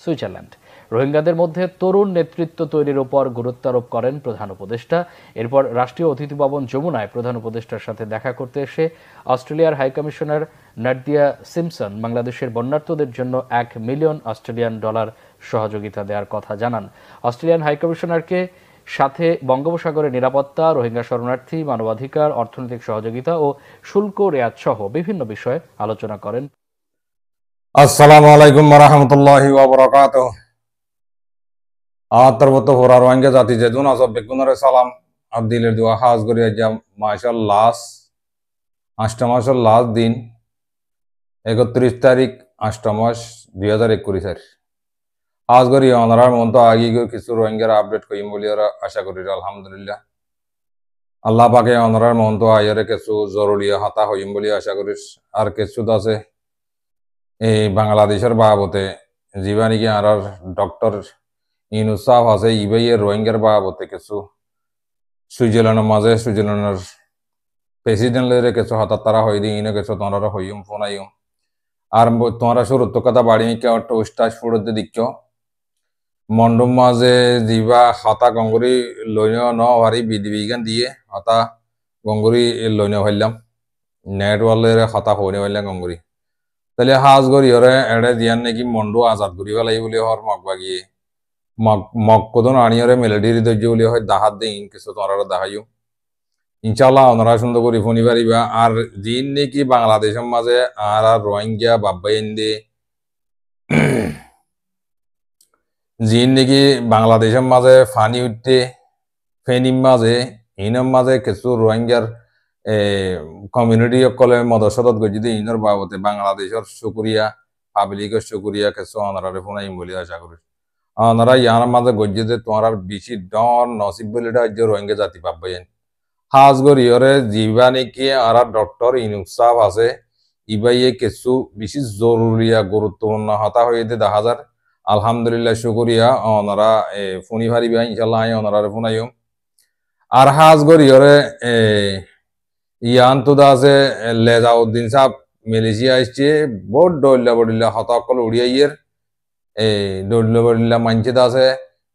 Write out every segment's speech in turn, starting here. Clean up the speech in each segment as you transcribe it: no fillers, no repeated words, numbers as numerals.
Switzerland. রোহিঙ্গাদের মধ্যে তরুণ নেতৃত্ব তৈরির উপর গুরুত্ব আরোপ করেন প্রধান উপদেষ্টা। এরপর রাষ্ট্রীয় অতিথি ভবন যমুনায় প্রধান উপদেষ্টার সাথে দেখা করতে এসে অস্ট্রেলিয়ার হাইকমিশনার নাদিয়া সিম্পসন বাংলাদেশের বন্যার্তদের জন্য $1 মিলিয়ন সহযোগিতা দেওয়ার কথা জানান। অস্ট্রেলিয়ান হাইকমিশনারকে সাথে বঙ্গোপসাগরের নিরাপত্তা, রোহিঙ্গা শরণার্থী, মানবাধিকার, অর্থনৈতিক সহযোগিতা ও শুল্ক রেয়াত সহ বিভিন্ন বিষয়ে আলোচনা করেন। আসসালামু আলাইকুম ওয়া রাহমাতুল্লাহি ওয়া বারাকাতুহু। আতরবত হোরা রোহিঙ্গা জাতি যেদুন আসব বেগুনরে সালাম আব্দিলের দোয়া হাজ করি আজ মাশাআল্লাহ 8 মাসের লাস্ট দিন 31 তারিখ 8 মাস 2021 আজ করি অনারার মন তো আগে কিছু রোহিঙ্গার আপডেট করিম বলি আশা করি আলহামদুলিল্লাহ আল্লাহ পাকে অনারার মন তো আয়ারে কিছু জরুরি হাতা হইম বলি আশা করি। আর কিছু আছে এই বাংলাদেশের বাবতে জীবানিকে আর ডক্টর ইনুসাফ আছে ইবাইয়ের রোহিঙ্গার বাবতে কিছু সুইজারল্যান্ডের মাঝে সুইজারল্যান্ডের প্রেসিডেন্টের কিছু হাতার তারা হয়ে দিই ইনো কিছু তোমরা হইম ফোনাইম আর তোমরা শুরু তো কথা বাড়ি কেউ স্টাস ফুড়তে দিচ্ছ মন্ডম মাঝে দিবা হাতা গঙ্গুরি লইন ন হারি বিধিবিজ্ঞান দিয়ে হাতা গঙ্গুরি লইন হইলাম নেটওয়ার্কের হাতা হইনে হইলাম গঙ্গুরি তাহলে হাজ গড়ি হরে এড়ে দিয়ান নাকি মন্ডু আজাদ করি পেলাই বলে হর মগ বাগিয়ে মগ কদন আনিয়রে মেলেডির ধৈর্য বলে হয় দাহাত দিন কিছু তোমরা দেখাইও ইনশাল্লাহ ওনারা সুন্দর করি ফোনি পারিবা। আর দিন নাকি বাংলাদেশের মাঝে আর রোহিঙ্গা বাব্বাইন দে জিন নাকি বাংলাদেশের মাঝে ফানি উঠতে ফেনির মাঝে ইনর মাঝে কিছু রোহিঙ্গার কমিউনিটি সকলে মদসদত গৈ যদি ইনর বাবতে বাংলাদেশের শুকুরিয়া পাবলিকের শুকুরিয়া কিছু অনারে ফোনাইম বলে আশা করি। অনারা ইয়ার মাঝে গজ্জিতে তোমার বেশি ডর নসিব বলে রোহিঙ্গা জাতি পাবেন হাজ গরিয়রে জিবা নাকি আর ডক্টর ইনুসাফ আছে ইবাইয়ে কিছু বেশি জরুরিয়া গুরুত্বপূর্ণ হতা হয়ে দেখা যায় আলহামদুলিল্লাহ শুকুরিয়া ওনারা ফোনি ভারিবা ইনশাল্লাহ ওনারা ফোনাইম। আর হাজ গরিয়রে ইয়ান তো আছে লেজাউদ্দিন সাহেব মালয়েশিয়া আসছে বহুত ডল্লা বডিল্লা হতাকল উড়িয়াইয়ের ডল্লা বডিল্লা মানছে আছে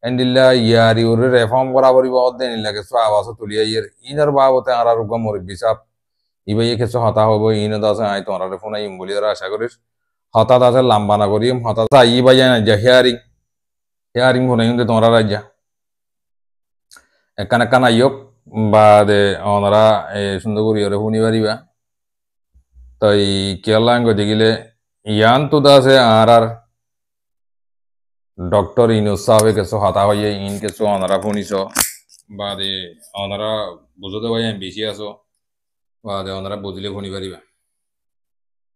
এন্ডিল্লা ইয়ারি ওরে রেফর্ম করা পরিব অধ্যেন ইল্লা কিছু আওয়াজ তুলিয়াইয়ের ইনার বাবতে আর রোগ মুরব্বী সাহেব ইবাইয়ে কিছু হতা হবো ইনত আছে আই তোমার ফোনাইম বলি আশা করিস হঠাৎ আছে লাম্বা না করিম হঠাৎ ই বাই না যা হেয়ারিং ফোনাইম দে তোমরা রাজ্যা একান একান আইয়ক বা দে ওনারা সুন্দর করি ওরে শুনি পারিবা। তাই কেলাং গতিকে ইয়ান তো আছে আর ডক্টর ইনুসাফে কিছু হতা হইয়ে ইন কিছু ওনারা শুনিছ বা দে ওনারা বুঝতে পাই বেশি আছো বা দে ওনারা বুঝলে শুনি পারিবা।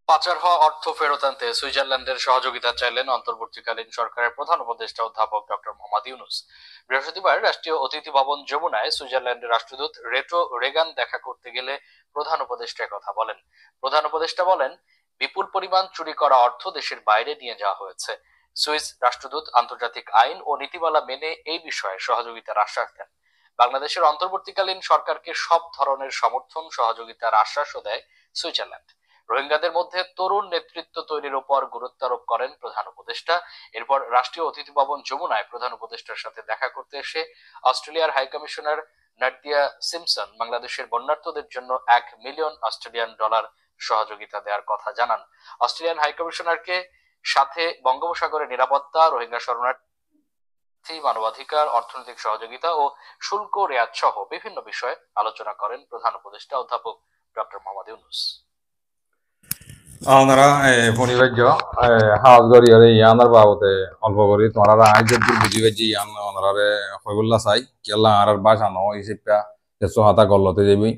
পাচার হওয়া অর্থ ফেরত আনতে সুইজারল্যান্ডের সহযোগিতা চাইলেন অন্তর্বর্তীকালীন সরকারের প্রধান উপদেষ্টা অধ্যাপক ডক্টর মোহাম্মদ ইউনূস। বৃহস্পতিবার রাষ্ট্রীয় অতিথি ভবন যমুনায় সুইজারল্যান্ডের রাষ্ট্রদূত রেটো রেগান দেখা করতে গেলে প্রধান উপদেষ্টা কথা বলেন। প্রধান উপদেষ্টা বলেন, বিপুল পরিমাণ চুরি করা অর্থ দেশের বাইরে নিয়ে যাওয়া হয়েছে। সুইস রাষ্ট্রদূত আন্তর্জাতিক আইন ও নীতিমালা মেনে এই বিষয়ে সহযোগিতার আশ্বাস দেন। বাংলাদেশের অন্তর্বর্তীকালীন সরকারকে সব ধরনের সমর্থন সহযোগিতার আশ্বাসও দেয় সুইজারল্যান্ড। রোহিঙ্গাদের মধ্যে তরুণ নেতৃত্ব তৈরির উপর গুরুত্ব আরোপ করেন প্রধান উপদেষ্টা। এরপর রাষ্ট্রীয় অতিথি ভবন যমুনায় প্রধান উপদেষ্টার সাথে দেখা করতে এসে অস্ট্রেলিয়ার হাইকমিশনার নাদিয়া সিম্পসন বাংলাদেশের বন্যার্তদের জন্য $1 মিলিয়ন সহযোগিতা দেওয়ার কথা জানান। অস্ট্রেলিয়ান হাইকমিশনারকে সাথে বঙ্গোপসাগরের নিরাপত্তা, রোহিঙ্গা শরণার্থী, মানবাধিকার, অর্থনৈতিক সহযোগিতা ও শুল্ক রেয়াত সহ বিভিন্ন বিষয়ে আলোচনা করেন প্রধান উপদেষ্টা অধ্যাপক ডক্টর মোহাম্মদ ইউনূস। ওনারা ফোনিবাজ্য হাজ গড়ি হরে ইয়ানার বাবতে অল্প করি তোমরা আজ বুঝি পাইছি ইয়ান ওনারে হইবল্লা চাই কেলা আর বাসা ন হিসেবটা কিছু হাতা গল্লতে যাবি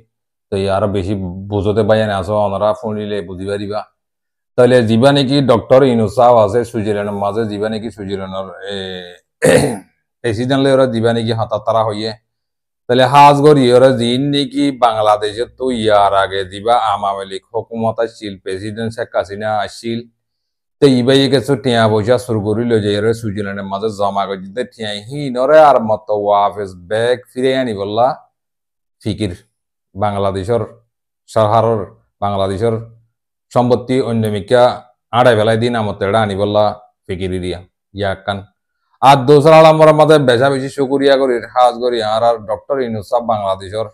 তো আর বেশি বুঝতে পাই না আসো ওনারা ফোনিলে বুঝি পারিবা। তাহলে যিবা নাকি ডক্টর ইনুসাফ আছে সুইজারল্যান্ডের মাঝে যিবা নাকি সুইজারল্যান্ডের প্রেসিডেন্ট ওরা যিবা নাকি হাতা তারা হইয়ে তাহলে হাজ গড়ি ওরা জিন নাকি বাংলাদেশে তো ইয়ার আগে দিবা আওয়ামী লীগ হুকুমত আসছিল প্রেসিডেন্ট শেখ হাসিনা আসছিল তো ইবাই কিছু টিয়া পয়সা শুরু করি লই যাই সুইজারল্যান্ডের মাঝে জমা করে দিতে টিয়া হিনরে আর মতো ওয়াফেস ব্যাগ ফিরে আনি বললা ফিকির বাংলাদেশের সরকারের বাংলাদেশের সম্পত্তি অন্যমিকা আড়াই বেলায় দিন আমতে আনি বললা ফিকিরি দিয়া ইয়াকান আর দোসরা নম্বরের মধ্যে বেশা বেশি শুকুরিয়া করি খাস করি আর ডক্টর ইউনূস সাহেব বাংলাদেশের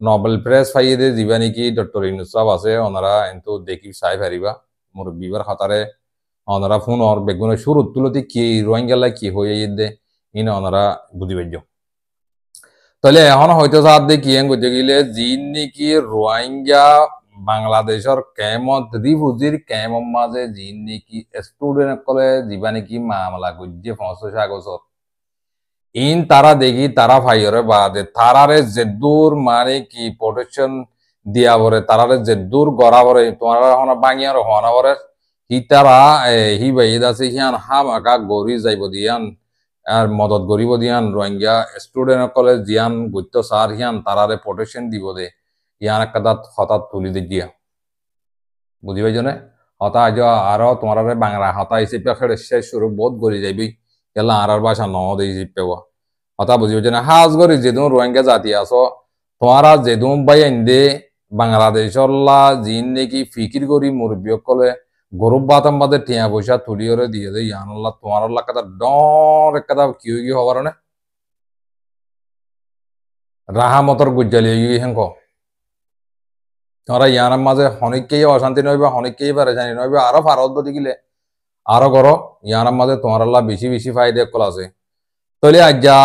নোবেল প্রাইজ পাইয়ে দিয়ে যিবা নেকি ডক্টর ইউনূস সাহেব আছে ওনারা কিন্তু দেখি চাই পারিবা মুরব্বীবার খাতারে ওনারা ফোনর বেগুনের শুরুত তুলতে কি রোহিঙ্গালা কি হয়ে দে ইন ওনারা বুঝি পাইজ তাহলে এখন হয়তো সাথ দিয়ে কি করতে গেলে যিন নাকি রোহিঙ্গা বাংলাদেশের কেমত রিফুজির কেমন মাঝে যিন নাকি স্টুডেন্ট কলে যিবা নাকি মামলা গুজে ৫০ আগস্ট ইন তারা দেখি তারা ফাইরে বাদে তারারে জেদুর মানে কি প্রোটেকশন দিয়া বরে তারারে জেদুর গড়া বরে তোমার হনা বাঙিয়ার হনা বরে হি তারা হি বাইদ আছে হিয়ান হাম আকা গরি যাইব দিয়ান আর মদত গরিব দিয়ান রোহিঙ্গা স্টুডেন্ট কলেজ দিয়ান গুত্ত সার হিয়ান তারারে প্রোটেকশন দিব দে ইয়ান একটা হঠাৎ তুলি দি দিয়া বুঝি পাইছনে হতা আজ আরো তোমার বাংলা হতা হিসেবে শেষ শুরু বহুত গড়ি যাইবি এলা আর বাসা ন দেই হিসেবে হতা বুঝি পাইছনে হাজ গরি যেদুম রোহিঙ্গা জাতি আছো তোমারা যেদুম বাই আইন্দে বাংলাদেশর লা জিন নাকি ফিকির করি মুরব্বী কলে গরুব বাতাম বাদে টিয়া পয়সা তুলিওরে দিয়ে দে ইয়ানুল্লাহ তোমার কথা ডর একটা কি হবার না রাহামতর গুজ্জালি হেঙ্ক তোমরা ইয়ার মাঝে হনিককেই অশান্তি নইবা হনিককেই পেরেশানি নইবা আরো ভারত বদি গিলে আরো করো ইয়ার মাঝে তোমার বেশি বেশি ফায়দা কল আছে তলে আজ্ঞা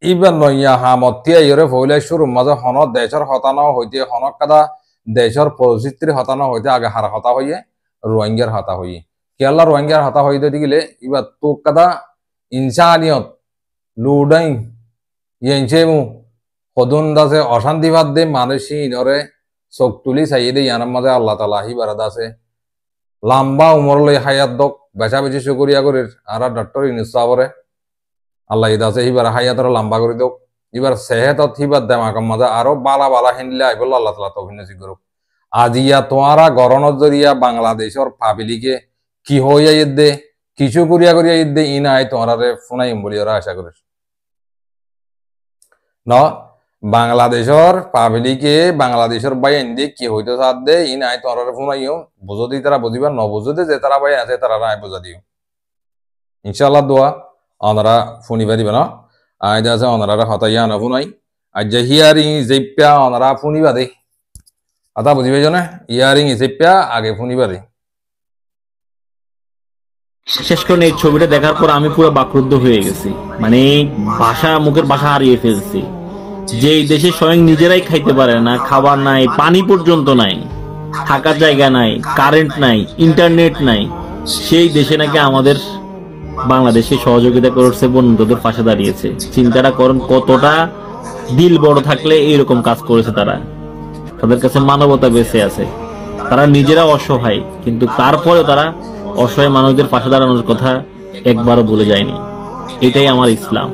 ইবার নইয়া হামতিয়া ইরে ফইলে শুরু মাঝে হন দেশের হতানো হইতে হনক কাদা দেশের পরিস্থিতির হতানো হইতে আগে হার হতা হইয়ে রোহিঙ্গার হতা হইয়ে কেরলা রোহিঙ্গার হতা হইতে দিলে ইবার তো কাদা ইনসানিয়ত লুডাই ইয়েনচেমু সদুন দাসে অশান্তিবাদ দে মানুষই ইনরে চোখ তুলি চাইয়ে দে ইয়ার মাঝে আল্লাহ তালা আহি বারাদ আছে লাম্বা উমর লই হায়াত দক বেচা বেশি শুকরিয়া করি আর ডক্টর ইউনূস সাহেবরে আল্লাহ ঈদ আছে হিবার হায়াতর লম্বা করে দোক এবার সেহেতত হিবার দেমাকম মাঝে আরো বালা বালা হিনলে আইবল আল্লাহ তালা তৌফিক করুক আজিয়া তোমারা গরনত জরিয়া বাংলাদেশের পাবলিকে কি হইয়া ঈদ দে কিছু করিয়া ঈদ দে ইনা আই তোমারে ফোনাইম বলি ওরা আশা করিস ন বাংলাদেশের পাবলিকে বাংলাদেশের বাই এনে কি হইতে সাথ দে ইন আই তোমার ফোনাইও বুঝো দি তারা বুঝিবা ন বুঝো দে যে তারা বাই আছে তারা আই বুঝা দিও ইনশাআল্লাহ দোয়া ওনারা ফোনিবা দিবা ন আই আছে ওনারা হতাইয়া না ফোনাই আজ যে হিয়ারিং জেপ্যা ওনারা ফোনিবা দে আতা বুঝিবে না ইয়ারিং জেপ্যা আগে ফোনিবা দে শেষ করে এই ছবিটা দেখার পর আমি পুরো বাকরুদ্ধ হয়ে গেছি মানে মুখের ভাষা হারিয়ে ফেলছি যে এই দেশে স্বয়ং নিজেরাই খাইতে পারে না খাবার নাই পানি পর্যন্ত নাই থাকার জায়গা নাই কারেন্ট নাই ইন্টারনেট নাই সেই দেশে নাকি আমাদের বাংলাদেশে সহযোগিতা করছে বন্ধুদের পাশে দাঁড়িয়েছে চিন্তাটা করেন কতটা দিল বড় থাকলে এইরকম কাজ করেছে তারা তাদের কাছে মানবতা বেঁচে আছে তারা নিজেরা অসহায় কিন্তু তারপরে তারা অসহায় মানুষদের পাশে দাঁড়ানোর কথা একবারও ভুলে যায়নি এটাই আমার ইসলাম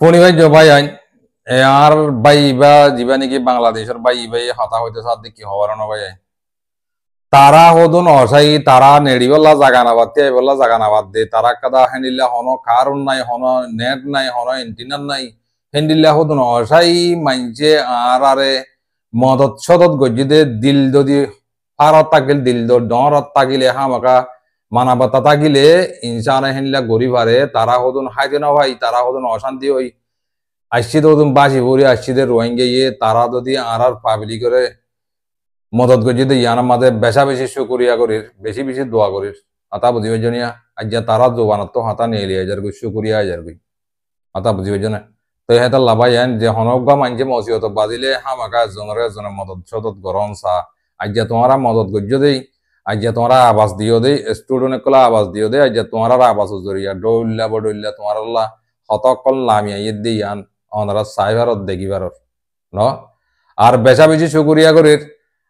পরিবার জবাই আইন আর বাই বা যিবা নাকি বাংলাদেশের বাই বাই হতা হইতে সাথ কি হওয়ার নবাই তারা হদুন অসাই তারা নেড়িবেলা জাগা নাবাদ দিয়ে এবেলা জাগা নাবাদ দে তারা কাদা হেন্ডিল্লা হন কারণ নাই হন নেট নাই হন এন্টিনার নাই হেন্ডিল্লা হদুন অসাই মানছে আর আরে মদত সদত গজি দে দিল যদি পারত তাকিল দিল ডরত তাকিলে হামাকা মানাবাতা তাকিলে ইনসানে হেন্ডিল্লা গরিব আরে তারা হদুন হাইতে না ভাই তারা হদুন অশান্তি হই আসছি তো হদুন বাসি ভরি আসছি দে রোহিঙ্গা ইয়ে তারা যদি আর পাবলিক করে মদত করি যদি ইয়ার মাঝে বেশা বেশি শুকরিয়া করির বেশি বেশি দোয়া করির আতা বুঝিবে জনিয়া আজ তারা জোবানত তো হাতা নিয়ে লিয়ে যার শুকরিয়া যার গই আতা বুঝিবে জনে তো হেতা লাভাই আইন যে হনকা মানছে মসিহত বাজিলে হামাকা জনের মদত সদত গরম চা আজ তোমারা মদত গজ্য দেই আজ তোমারা আবাস দিও দেই স্টুডেন্ট কলা আবাস দিও দেই আজ তোমারা আবাস জরিয়া ডইল্লা বডইল্লা তোমার হতকল লামিয়া ইয়ে দিই আন অনারা সাইভারত দেখিবারত ন আর বেশা বেশি শুকরিয়া করির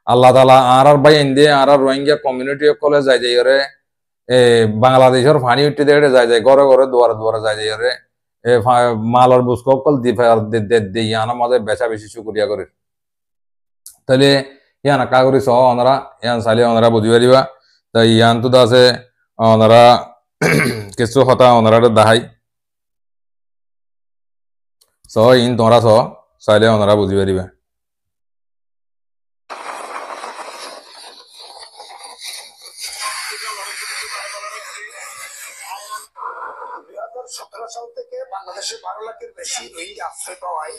আল্লাহ তালা আর বাই এনে আর রোহিঙ্গা কমিউনিটি কলে যায় যাই রে বাংলাদেশের ফানি উঠতে দেখে যায় যায় ঘরে ঘরে দুয়ারে দুয়ারে যায় যাই রে মালর বুঝক কল দি ইয়ান মাঝে বেচা বেশি শুকরিয়া করে তাহলে ইয়ান কা করি সহ ওনারা ইয়ান চাইলে ওনারা বুঝি পারিবা তাই ইয়ান তো আছে ওনারা কিছু হতা ওনারা দাহাই সহ ইন তোমরা সহ চাইলে ওনারা বুঝি পারিবা সাল থেকে বাংলাদেশে 12 লাখের বেশি রোহিঙ্গা আশ্রয় পাওয়ায়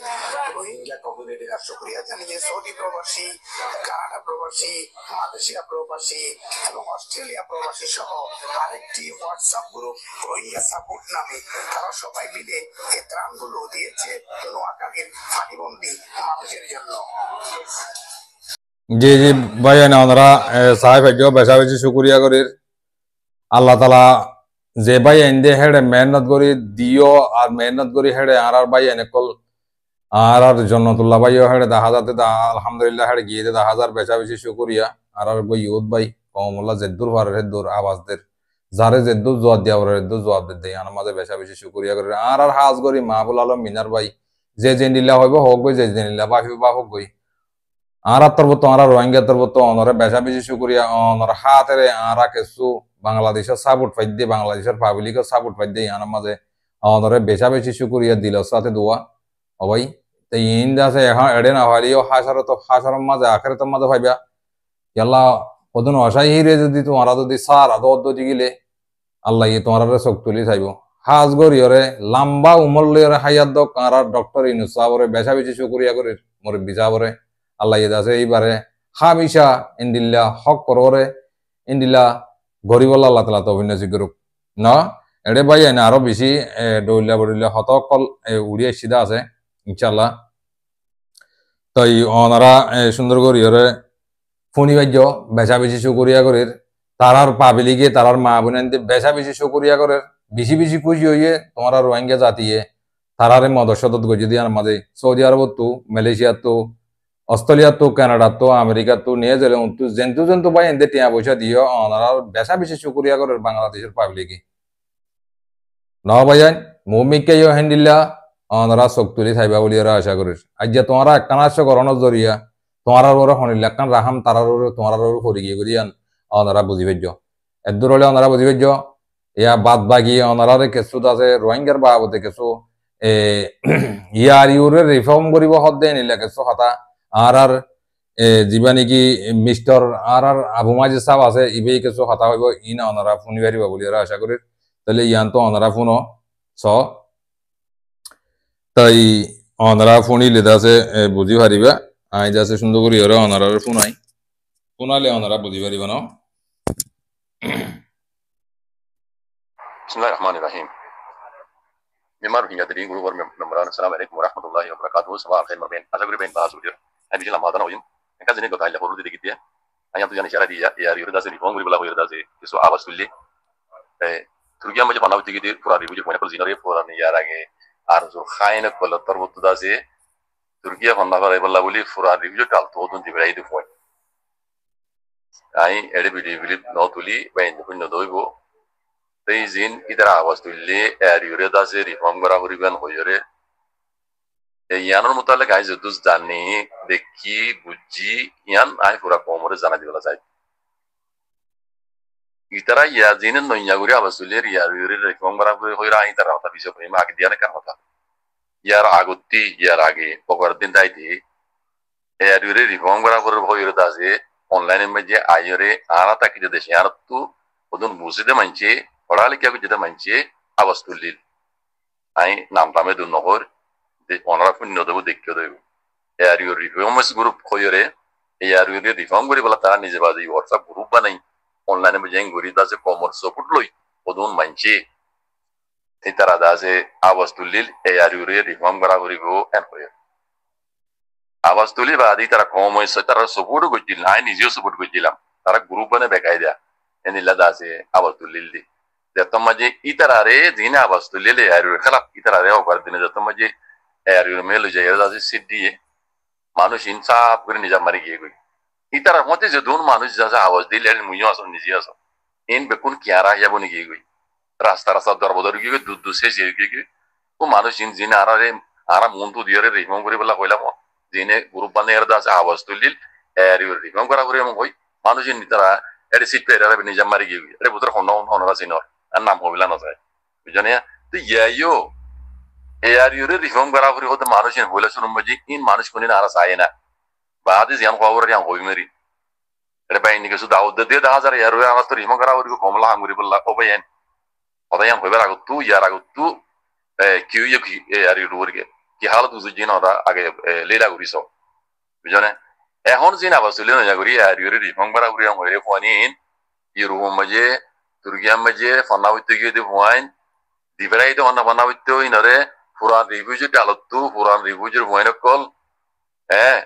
রোহিঙ্গা কমিউনিটির শুকরিয়া জানিয়ে সৌদি প্রবাসী, কানাডা প্রবাসী, মালয়েশিয়া প্রবাসী এবং অস্ট্রেলিয়া প্রবাসী সহ আরেকটি হোয়াটসঅ্যাপ গ্রুপ রোহিঙ্গা সাপোর্ট নামে তারা সবাই মিলে এই ত্রাণগুলো দিয়েছে নোয়াখালীর ফাঁড়িবন্দি মানুষের জন্য। জি জি ভাই না ওনারা সাহেব বেশা বেশি শুক্রিয়া করি আল্লাহ তালা যে ভাই এনে হেড়ে মেহনত করি দিও আর মেহনত করি হেড়ে আর ভাই এনে কল আর জন্নতুল্লাহ ভাইও হেড়ে দেখা যাতে আলহামদুলিল্লাহ হেড়ে গিয়ে দেখা যার বেশা বেশি শুক্রিয়া আর বই ইউদ ভাই কমল্লা জেদ্দুর ভারের হেদ্দুর আওয়াজদের যারে জেদ্দুর জোয়াদ দিয়া ওর হেদ্দুর জোয়াদ দেয় আর মাঝে বেশা বেশি শুক্রিয়া করি আর হাজ করি মাহবুল আলম মিনার ভাই যে জেনিল্লা হইব হোক গই যে জেনিল্লা বাফি বা হোক গই আর তরবত আর রোহিঙ্গা তরবত অনরে বেশা বেশি শুক্রিয়া অনর হাতেরে আরা কিছু বাংলাদেশের সাপোর্ট পাই দিয়ে বাংলাদেশের পাবলিকের সাপোর্ট পাই দিয়ে আনার মাঝে অনরে বেশা বেশি শুক্রিয়া দিল সাথে দোয়া অবাই তো ইন আছে এখন এড়ে না হলিও হাসারের মাঝে আখেরাতের মাঝে ভাইবা ইয়াল্লা ওদিন অসাই হিরে যদি তোমারা যদি সার আদো অদ্দি গিলে আল্লাহ ইয়ে তোমার চোখ তুলি চাইব হাজ গরিয়রে লম্বা উমর লইরে হাইয়ার দক আর ডক্টর ইনুস সাহরে বেশা বেশি শুক্রিয়া করে মুরব্বী সাহরে আল্লাহ ইয়ে আছে এইবারে হামিশা ইন্দিল্লা হক কররে ইন্দিল্লা গরিবল্লা আল্লাহ তালা তো অভিনয় করুক না এড়ে ভাই না আরো বেশি দৌলিয়া বড়িয়া হতকল উড়িয়ে সিধা আছে ইনশাল্লাহ তো ওনারা সুন্দর করিয়রে ফোনি বাজ্য বেশা বেশি শুক্রিয়া করে তারার পাবলিকে তারার মা বোন বেশা বেশি শুক্রিয়া করে বেশি বেশি খুশি হইয়ে তোমার রোহিঙ্গা জাতিয়ে তারারে মদত গজি দিয়ার মাঝে সৌদি আরবত তো মালয়েশিয়া তো অস্ট্রেলিয়া তো কানাডা তো আমেরিকা তো নিয়ে গেলে জেন্তু জন্তু ভাই এদের টিয়া পয়সা দিয়ে ওনারা বেশা বেশি শুক্রিয়া করে বাংলাদেশের পাবলিকে ন ভাইয়ান মৌমিককে হেন্দিল্লা ওনারা চোখ তুলি চাইবা বলি আশা করিস আজ যে তোমারা একখানা করণের জরিয়া তোমার ওরা শনিল একখান রাহাম তারার তোমার করি গিয়ে করি ওনারা বুঝি পেজ এদূর হলে ওনারা বুঝি পেজ ইয়া বাদ বাকি ওনারারে কেঁচুত আছে রোহিঙ্গার বাবদে কেঁচু ইয়ার ইউরে রিফর্ম করিব হদ দেয় নিলে কেঁচু হতা আর যিবা নেকি মিস্টার আর আবু মাজিদ সাহেব আছে ইবেই কিছু হতা হইব ইনা ওনারা ফোনি পারিব বলি আশা করি তাহলে ইয়ান তো ওনারা ফোন স তাই ওনারা ফোনি লেদা আছে বুঝি পারিবা আই যাচ্ছে সুন্দর করি ওরা ওনারা ফোনাই ফোনালে ওনারা বুঝি পারিব না Bismillahir Rahmanir Rahim. Memar hingga tadi guru war memberan. Assalamualaikum warahmatullahi wabarakatuh. Sabah al-khair marbin. Asa guru ben bahas ujur. Hai bijil lama tanah ujum. Engkau jenis kota ilah perlu dikit ya. Ayam tu jangan isyarat dia. Ya yurda se rifong guru bela yurda se. Isu awas tulli. Turkiya macam panau dikit dia. Pura ribu je punya pun zinare pura ni ya lagi. Arzu khain pula terbut tu dah se. Turkiya panau pada bela buli pura ribu je tal tu tu tiba itu pun. Ai ede bili no tuli. Ben pun no doi bo. এই জিন ইতারা আওয়াজ তুললে এর ইউরে দাসে reform করা করিবেন হইরে এই ইয়ানোর মোতালেক আই যদুস জানি দেখি বুঝি ইয়ান আই পুরা কমরে জানা দিবলা যায় ইতারা ইয়া জিনের নইয়া করে আওয়াজ তুললে ইয়ার ইউরে রিফর্ম করা হইরা আই তারা কথা বিষয় কই মা আগে দিয়ানে কার কথা ইয়ার আগতি ইয়ার আগে পকর দিন দাইতে এর ইউরে রিফর্ম করা হইরে দাসে অনলাইনে মধ্যে আইরে আরা তাকি দেশে আর তো ওদন মুসিদে মানছে পড়ালেখা করে যেটা মানছে আওয়াজ তুললিল আই নাম টামে দু নহর ওনারা পুণ্য দেবো দেখিয়ে দেব এর ইউর রিফর্মস গ্রুপ হইরে এই আর ইউর রিফর্ম করি বলা তারা নিজে বাজে হোয়াটসঅ্যাপ গ্রুপ বানাই অনলাইনে বুঝে গড়ি দাসে কমর সাপোর্ট লই ওদন মানছে এই তারা দাসে আওয়াজ তুললিল এই আর ইউর রিফর্ম করা করিব এন হয়ে আওয়াজ তুলি বাদি তারা কম হয়েছে তারা সাপোর্ট করছিল আই নিজেও সাপোর্ট করছিলাম তারা গ্রুপ বানে বেকাই দেয়া এনিলা দাসে আওয়াজ তুললিল দি তোমাজে ইতারারে দিনে আওয়াজ তুললে এর খেলাফ ইতারারে ওভার দিনে তোমাজে এর মেলো যে এর দাসে সিট দিয়ে মানুষ ইনসাফ করে নিজা মারি গিয়ে গই ইতারার মতে যে দুন মানুষ যা আওয়াজ দিলে মুইও আসো নিজে আসো ইন বেকুন কিয়ারা যাব নি গিয়ে গই রাস্তা রাস্তা দরবদর গিয়ে গই দুধ শেষ গিয়ে গই ও মানুষ ইন জিনে আরা মন তো দিয়ে রিফর্ম করে বলা কইলাম জিনে গ্রুপ বানে এর দাসে আওয়াজ তুললিল এর রিফর্ম করা করে হই মানুষ ইন ইতারা এর সিট পে এর নিজা মারি গিয়ে গই এর বুতর হনরা সিনর আর নাম হবিলা না যায় বুঝনে তো ইয়াইও এর ইউরে রিফর্ম করা করে হতে মানুষ ইন হইলা শুনুম যে ইন মানুষ কোনি না আর চায় না বাদে জিয়ান খবর ইয়ান হই মেরি এটা বাইনি কিছু দাউদ দিয়ে 10000 এর আর তো রিফর্ম করা করে কমলা হাঙ্গুরি বললা ও বাইন ওদায়ান হইবার আগত তু ইয়ার আগত তু কিউ আর ইউরুকে কি হালত বুঝু জিন ওরা আগে লীলা করিস বুঝনে এখন জিন আবার চলে নয়া করি আর ইউরি রিফং বারা করি হয়ে ফোয়ানিন ইউরোপ মাঝে তুর্কিয়া মাঝে ফনা হইতে গিয়ে দি ফোয়াইন দিবেরাই তো অন্য ফনা হইতে ইনরে পুরান রিভিউজ ডালতু পুরান রিভিউজের ফোয়াইন কল হ্যাঁ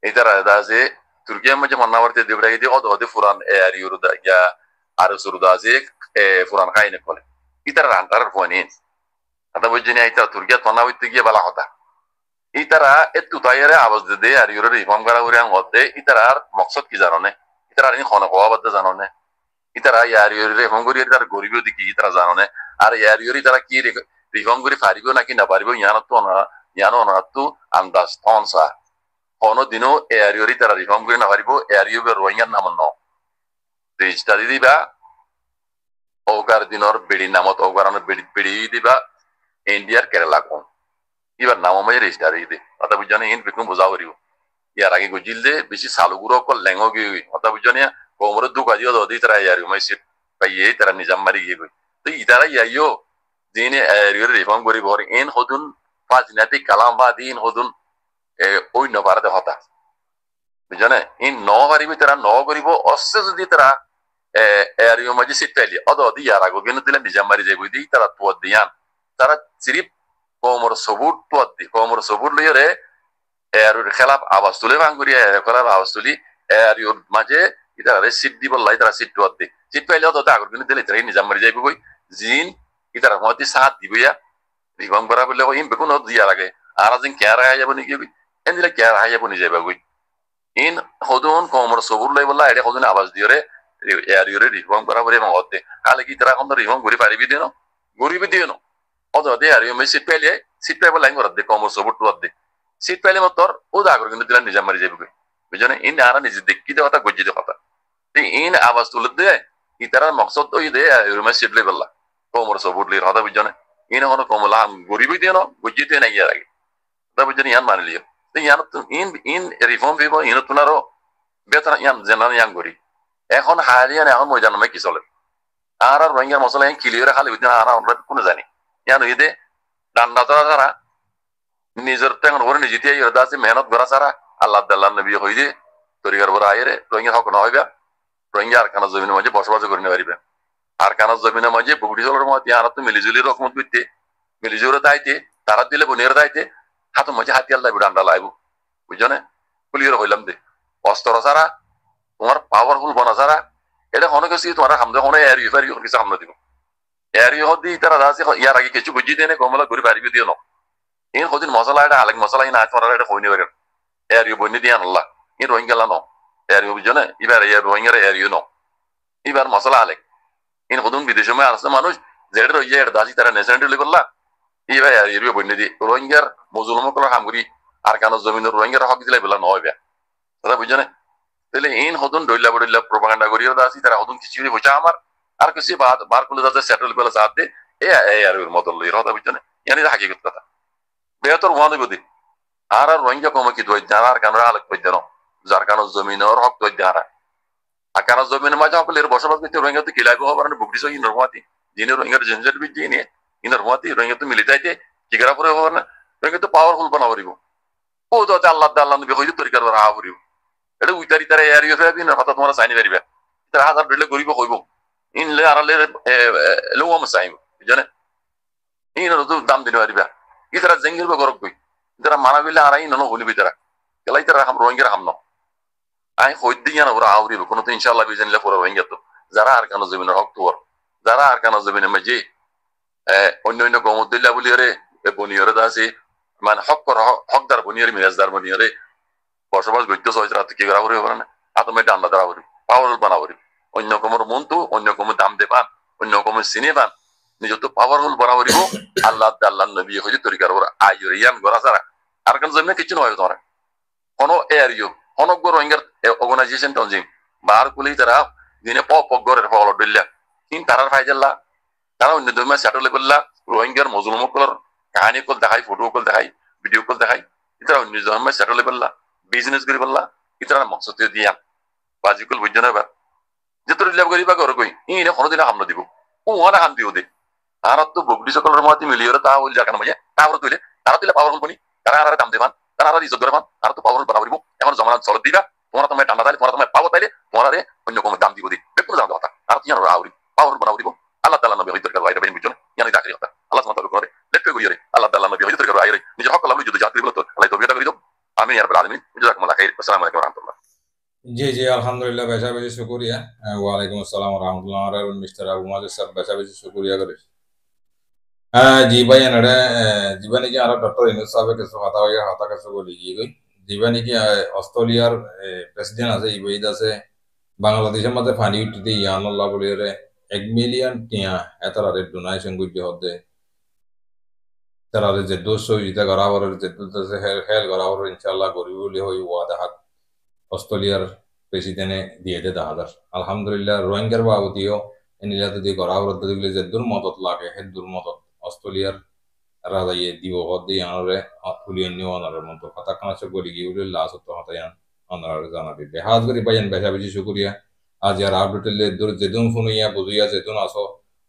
ইতারা দাসে তুর্কিয়া মাঝে ফনা হইতে দিবেরাই দি অদ পুরান আর ইউরো দা ইয়া আর সুরদা আছে পুরান খাইনে কলে ইতারা রান্তার ফোয়ানিন आता বুঝিনি এটা তুর্কিয়া ফনা হইতে গিয়ে বলা কথা ইতারা একটু তাইরে আওয়াজ দে আর ইউরো রিফর্ম করা করে মধ্যে ইতারার মকসদ কি জানো না ইতারা ইন খনা কোয়াবাদ জানো না ইতারা ইয়ার ইউরো রিফর্ম করি তার গরিব দিকে ইতারা জানো না আর ইয়ার ইউরি তারা কি রিফর্ম করি পারিব নাকি না পারিব ইয়ানো না তো আন্দাজ তনসা কোনো দিনও ইয়ার ইউরি তারা রিফর্ম করি না পারিব ইয়ার ইউবে রোহিঙ্গার নাম ন রেজিস্টার দিবা ওকার দিনর বেড়ি নামত ওকারনের বেড়ি দিবা ইন্ডিয়ার কেরালা কোন এবার নাম আমায় রেজিস্টার দিয়ে কথা বুঝানে ইন বিকুম বোঝা করিব ইয়ার আগে গুজিল দে বেশি সালুগুলো কল লেঙ্গো গিয়ে কথা বুঝানে কোমর দুঃখ আজিও দদি তারা ইয়ার উমাই সিট পাইয়ে তারা নিজাম মারি গিয়ে গই তো ইতারা ইয়াইও দিনে এরিয়র রিফর্ম করি বর ইন হদুন ফাজনাতি কালাম বা দিন হদুন ওই নবারতে হতা বুঝানে ইন ন পারিবি তারা ন করিব অস্তে যদি তারা এরিয়র মাঝে সিট পাইলি অদি ইয়ার আগো কিন্তু দিলে নিজাম মারি যাইব দি তারা তো দিয়ান তারা সিরিপ কোমর সবুর তোয়াদি কোমর সবুর লইরে এরিয়র খেলাফ আওয়াজ তুলে ভাঙগুরি এরিয়র খেলাফ আওয়াজ তুলি এরিয়র মাঝে ইতারা সিট দিব লাই তারা সিট তোয়াদি সিট পাইলে তো আগর কিন্তু দিলে তারা নিজাম মারি যাইব কই জিন ইতারা মতি সাথ দিবইয়া রিফর্ম করা বলে ইন বেকুন দিয়া লাগে আর আজিন কেয়ার হাই যাব নাকি এন দিলে কেয়ার হাই যাব নি যাইবা কই ইন হদুন কোমর সবুর লাই বলা এটা হদুন আওয়াজ দিরে এরিয়র রিফর্ম করা বলে মতে কালে কি তারা কোন রিফর্ম করি পারিবি দিনো গরিবি দিনো অদে আর ইউ সিট পাইলে সিট পাইবে লাইন করার দে কমর সবুর তোয়ার দে সিট পাইলে মতর ও দাগর কিন্তু দিলা নিজাম মারি যাবে বুঝনে ইন আরা নিজে দেখি দে কথা গজ্জি দে কথা তে ইন আওয়াজ তুলে দে ইতারার মকসদ ওই দে রুমে সিট লই বললা কমর সবুর লই কথা বুঝনে ইন হনো কমলা গরিবি দিনো গজ্জি দে নাই ইয়ার আগে তা বুঝনে ইয়ান মানে লিও তে ইয়ান তো ইন রিফর্ম ফিব ইন তুনারো বেতন ইয়ান জেনার ইয়ান গরি এখন হারিয়ান এখন মই জানো কি চলে আর রোহিঙ্গার মশলা ক্লিয়ার খালি বুঝনা আর আমরা কোনো জানি ইয়ান ইদে ডান্ডা তারা নিজের তেমন করে নিজে দিয়ে আছে মেহনত করা সারা আল্লাহ আল্লাহ নবী হইদে তরিকার বড় আইরে রোহিঙ্গা হক না হইবা রোহিঙ্গা আর কানা জমিনের মাঝে বসবাস করে নিতে পারিবে আর কানা জমিনের মাঝে বুকুটি চলার মধ্যে আর তো মিলিজুলি রকম করতে মিলিজুরে দাইতে তারা দিলে বনের দাইতে হাতের মাঝে হাতি আল্লাহ ডান্ডা লাইব বুঝছো না ক্লিয়ার হইলাম দে অস্ত্র সারা তোমার পাওয়ারফুল বনা সারা এটা অনেক কিছু তোমার হামদে কোনো এরিয়া ফেরিও কিছু হামলা দিব এরিয়া হদি তারা আছে ইয়ার আগে কিছু বুঝি দেনে কমলা ঘুরে পারিবি দিও না ইন হদিন মশলা এটা আলেক মশলা ইন আয় তোরা এটা কইনি পারেন এরিয়া বইনি দিয়ান আল্লাহ ইন রোহিঙ্গা লানো এরিয়া বুঝছো না এবার রোহিঙ্গার এরিয়া নো এবার মশলা আলেক ইন হদুন বিদেশে আসছে মানুষ যেটা রইয়া এটা দাসি তারা নেশনালিটি করলা এবার এরিয়া বইনি দি রোহিঙ্গার মজলুম কলার হামগুড়ি আর কানো জমিনের রোহিঙ্গার হক দিলে বেলা নয় বে দাদা বুঝছো না তাহলে ইন হদুন ডইলা বড়িলা প্রপাগান্ডা করিও দাসি তারা হদুন কিছু হইছা আমার আর কিছু বার করলে যাতে সেটেল বেলা সাথে আর মতন লই রহতা বুঝছো না ইয়ানি হাকিকত কথা বেহতর ওয়ান গদি আর রোহিঙ্গা কমে কি দই জানার কারণ আলেক পই দেন যার কারণ জমিনের হক দই দেহারা আর কারণ জমিনের মাঝে হকলের বসবাস করতে রোহিঙ্গা তো কিলাইব হবার বুকরি সই নরমাতি যিনি রোহিঙ্গার জেনজেট বিজি নিয়ে ইন নরমাতি রোহিঙ্গা তো মিলিটাইতে কিগরা পরে হবার না রোহিঙ্গা তো পাওয়ারফুল বানা পারিব ও তো আল্লাহ আল্লাহ নবী হইতো তরিকার বড় হা করিব এটা উইতারি তারা এরিয়া ফেবি না কথা তোমার চাইনি পারিবা তারা হাজার ডলে গরিব হইব ইনলে আরালে লো আম চাইব বুঝনে ইন তো দাম দিন পারিবা ইতারা জেঙ্গিল গরক কই ইতারা মানা গইলে আরাই নন হলিবি তারা কেলাই তারা হাম রোহিঙ্গার হাম ন আই হইদ দিয়া না ওরা আউরিব কোন তো ইনশাআল্লাহ বিজনিল্লাহ পরে রোহিঙ্গা তো যারা আর কানো জমিনের হক তোর যারা আর কানো জমিনের মাঝে অন্য অন্য কমদুল্লাহ বলি রে বনিয়রে দাসি মানে হকদার বনিয়রে মিরাজদার বনিয়রে বসবাস করতে সহজ রাত কি করা হইব না আতমে ডান্ডা দেওয়া হইব পাওয়ার বানা হইব অন্য কমর মন তো অন্য কমর দাম দে পান অন্য কমর সিনে পান নিজ তো পাওয়ারফুল বানা হইব আল্লাহ আল্লাহ নবী হইছে তরিকার ওরা আইরিয়ান গরা সারা আর কান জন্য কিছু নয় তোমার কোন এরিয়া কোন রোহিঙ্গার অর্গানাইজেশন তঞ্জিম বার কুলি তারা দিনে পগরের ফল দিল্লা কিন তারার ফাইজাল্লা তারা অন্য ধর্মে সেটেল করলা রোহিঙ্গার মজলুম কলর কাহিনী কল দেখাই ফটো কল দেখাই ভিডিও কল দেখাই ইতারা অন্য ধর্মে সেটেল করলা বিজনেস করি বললা ইতারা মকসদ দিয়া বাজিকল বুঝছো না এবার যে তোর লাভ করিবা কর কই ইনে কোনদিন হামলা দিব ও ওরা হাম দিও দে আর তো বগডি সকলের মধ্যে মিলিয়ে তা হইল যা কেন মাঝে তারা তুলে পাওয়ারফুল বনি তারা আর দাম দেবান তারা আর ইজ্জত দেবান তারা তো পাওয়ারফুল বানাবো এখন জমানাত চলত দিবা তোমরা তোমায় ডান্ডা তাইলে তোমরা তোমায় পাবো তাইলে তোমরা অন্য কোনো দাম দিব দি বেকুন দাম কথা আর তুই রাউরি পাওয়ারফুল বানাবো দিব আল্লাহ তাআলা নবী হইতে বাইরে বাইরে বুঝছো ইয়ানি চাকরি কথা আল্লাহ সুবহানাহু ওয়া তাআলা করে লেটকে গইরে আল্লাহ তাআলা নবী হইতে বাইরে নিজে হক আল্লাহ যদি চাকরি বলো তো আল্লাহ তৌফিক দাও আমিন ইয়া রাব্বুল আলামিন জাযাকুমুল্লাহ খাইর আসসালামু আলাইকুম ওয়া রাহমাতুল্লাহ জি আলহামদুলিল্লাহ বেশা বেশি শুকরিয়া ওয়ালাইকুম আসসালাম ওয়া রাহমাতুল্লাহ আর মিস্টার আবু মাজিদ সাহেব বেশা বেশি শুকরিয়া করে জি ভাই এনারে জীবানি কি আর ডক্টর ইনুস সাহেব কিছু কথা হইয়া কথা কিছু বলি গই জীবানি কি অস্ট্রেলিয়ার প্রেসিডেন্ট আছে ইবাইদ আছে বাংলাদেশের মধ্যে ফানি উঠিতে ইয়ানুল্লাহ বলিরে 1 মিলিয়ন টিয়া এতারে ডোনেশন গুজি হতে তারারে যে 200 ইটা গরাবরের যে 200 হেল গরাবর ইনশাআল্লাহ গরিব বলি হই ওয়াদা হাত অস্ট্রেলিয়ার প্রেসিডেন্টে দিয়ে দে দাদার আলহামদুলিল্লাহ রোহিঙ্গার বাবদিও এনিলাতে দিয়ে গরাবর দিলে যে দুর্মতত লাগে হে দুর্মতত অস্ট্রেলিয়ার রাজাইয়ে দিব হদে আনরে ফুলিয়ে নিও আনার মতো কথা কাছে বলি গিয়ে লাস্ট তো হতায়ান আনার জানা দিবে হাজ করি বাইন বেশা বেশি শুকরিয়া আজ আর আপডেটলে দূর যেদুন ফোনিয়া বুঝিয়া যেদুন আসো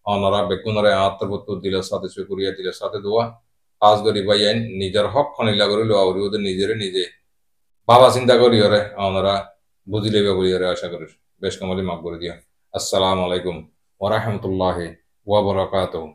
অনরা বেকুনরে আত্মবত্তর দিলের সাথে শুকরিয়া দিলের সাথে দোয়া আজ করি বাইন নিজের হক খনিলা করিল আউরি ওদের নিজে বাবা চিন্তা করি ওরে ওনারা বুঝিলে বলি ওরে আশা করি বেশ কমলি মাফ করে দিয়া আসসালামু আলাইকুম ওয়া রাহমাতুল্লাহি ওয়া বারাকাতুহু